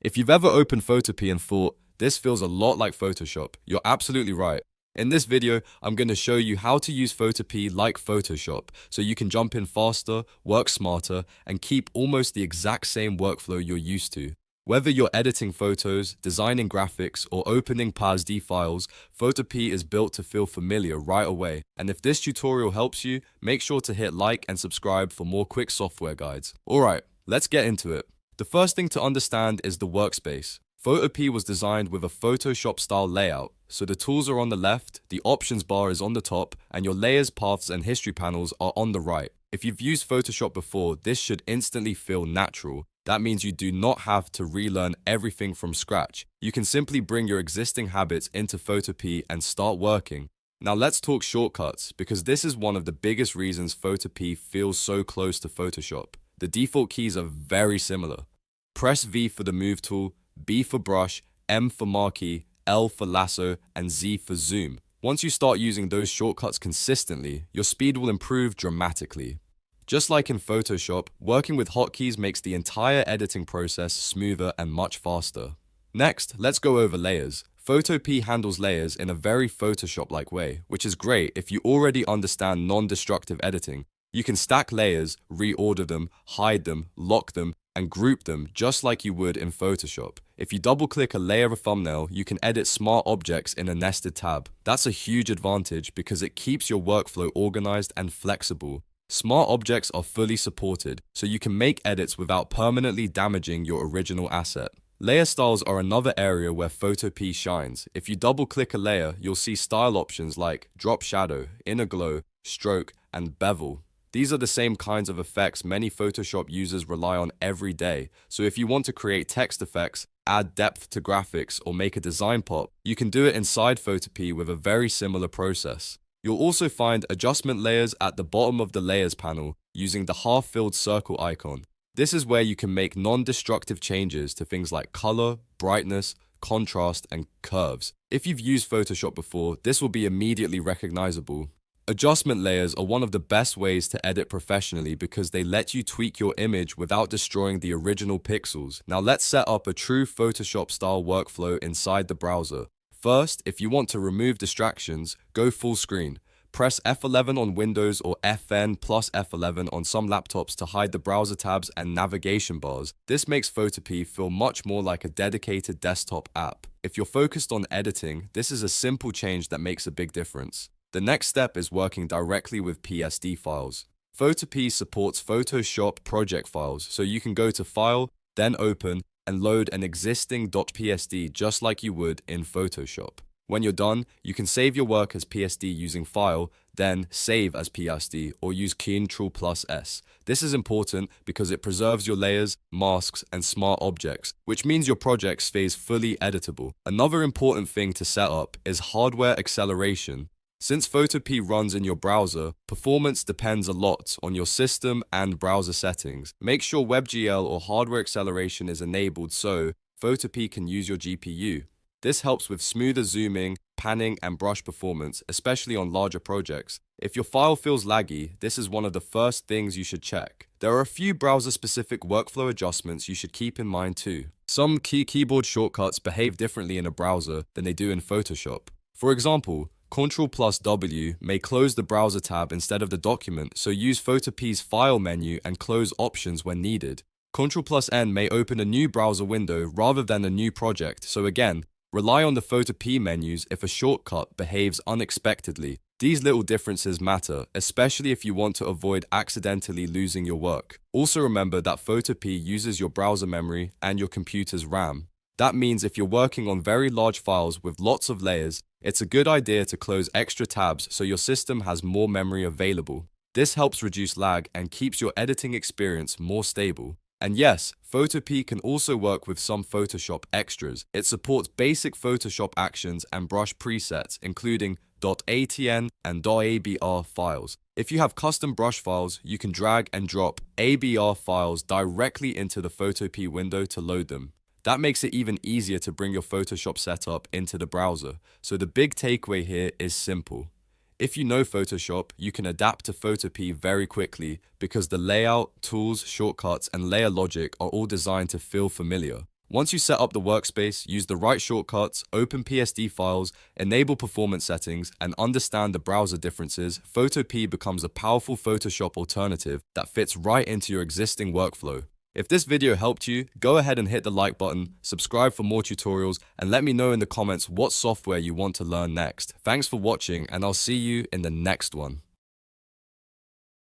If you've ever opened Photopea and thought, this feels a lot like Photoshop, you're absolutely right. In this video, I'm going to show you how to use Photopea like Photoshop so you can jump in faster, work smarter, and keep almost the exact same workflow you're used to. Whether you're editing photos, designing graphics, or opening PSD files, Photopea is built to feel familiar right away. And if this tutorial helps you, make sure to hit like and subscribe for more quick software guides. Alright, let's get into it. The first thing to understand is the workspace. Photopea was designed with a Photoshop-style layout, so the tools are on the left, the options bar is on the top, and your layers, paths, and history panels are on the right. If you've used Photoshop before, this should instantly feel natural. That means you do not have to relearn everything from scratch. You can simply bring your existing habits into Photopea and start working. Now let's talk shortcuts, because this is one of the biggest reasons Photopea feels so close to Photoshop. The default keys are very similar. Press V for the Move tool, B for Brush, M for Marquee, L for Lasso, and Z for Zoom. Once you start using those shortcuts consistently, your speed will improve dramatically. Just like in Photoshop, working with hotkeys makes the entire editing process smoother and much faster. Next, let's go over layers. Photopea handles layers in a very Photoshop-like way, which is great if you already understand non-destructive editing. You can stack layers, reorder them, hide them, lock them, and group them just like you would in Photoshop. If you double-click a layer of a thumbnail, you can edit smart objects in a nested tab. That's a huge advantage because it keeps your workflow organized and flexible. Smart objects are fully supported, so you can make edits without permanently damaging your original asset. Layer styles are another area where Photopea shines. If you double-click a layer, you'll see style options like drop shadow, inner glow, stroke, and bevel. These are the same kinds of effects many Photoshop users rely on every day, so if you want to create text effects, add depth to graphics, or make a design pop, you can do it inside Photopea with a very similar process. You'll also find adjustment layers at the bottom of the Layers panel using the half-filled circle icon. This is where you can make non-destructive changes to things like color, brightness, contrast, and curves. If you've used Photoshop before, this will be immediately recognizable. Adjustment layers are one of the best ways to edit professionally because they let you tweak your image without destroying the original pixels. Now let's set up a true Photoshop-style workflow inside the browser. First, if you want to remove distractions, go full screen. Press F11 on Windows or FN plus F11 on some laptops to hide the browser tabs and navigation bars. This makes Photopea feel much more like a dedicated desktop app. If you're focused on editing, this is a simple change that makes a big difference. The next step is working directly with PSD files. Photopea supports Photoshop project files, so you can go to File, then Open, and load an existing .psd just like you would in Photoshop. When you're done, you can save your work as PSD using File, then Save as PSD, or use Ctrl+S. This is important because it preserves your layers, masks, and smart objects, which means your project stays fully editable. Another important thing to set up is hardware acceleration. Since Photopea runs in your browser, performance depends a lot on your system and browser settings. Make sure WebGL or hardware acceleration is enabled so Photopea can use your GPU. This helps with smoother zooming, panning, and brush performance, especially on larger projects. If your file feels laggy, this is one of the first things you should check. There are a few browser-specific workflow adjustments you should keep in mind too. Some key keyboard shortcuts behave differently in a browser than they do in Photoshop. For example, Ctrl+W may close the browser tab instead of the document, so use Photopea's File menu and close options when needed. Ctrl+N may open a new browser window rather than a new project, so again, rely on the Photopea menus if a shortcut behaves unexpectedly. These little differences matter, especially if you want to avoid accidentally losing your work. Also remember that Photopea uses your browser memory and your computer's RAM. That means if you're working on very large files with lots of layers, it's a good idea to close extra tabs so your system has more memory available. This helps reduce lag and keeps your editing experience more stable. And yes, Photopea can also work with some Photoshop extras. It supports basic Photoshop actions and brush presets, including .atn and .abr files. If you have custom brush files, you can drag and drop ABR files directly into the Photopea window to load them. That makes it even easier to bring your Photoshop setup into the browser. So the big takeaway here is simple. If you know Photoshop, you can adapt to Photopea very quickly because the layout, tools, shortcuts, and layer logic are all designed to feel familiar. Once you set up the workspace, use the right shortcuts, open PSD files, enable performance settings, and understand the browser differences, Photopea becomes a powerful Photoshop alternative that fits right into your existing workflow. If this video helped you, go ahead and hit the like button, subscribe for more tutorials, and let me know in the comments what software you want to learn next. Thanks for watching, and I'll see you in the next one.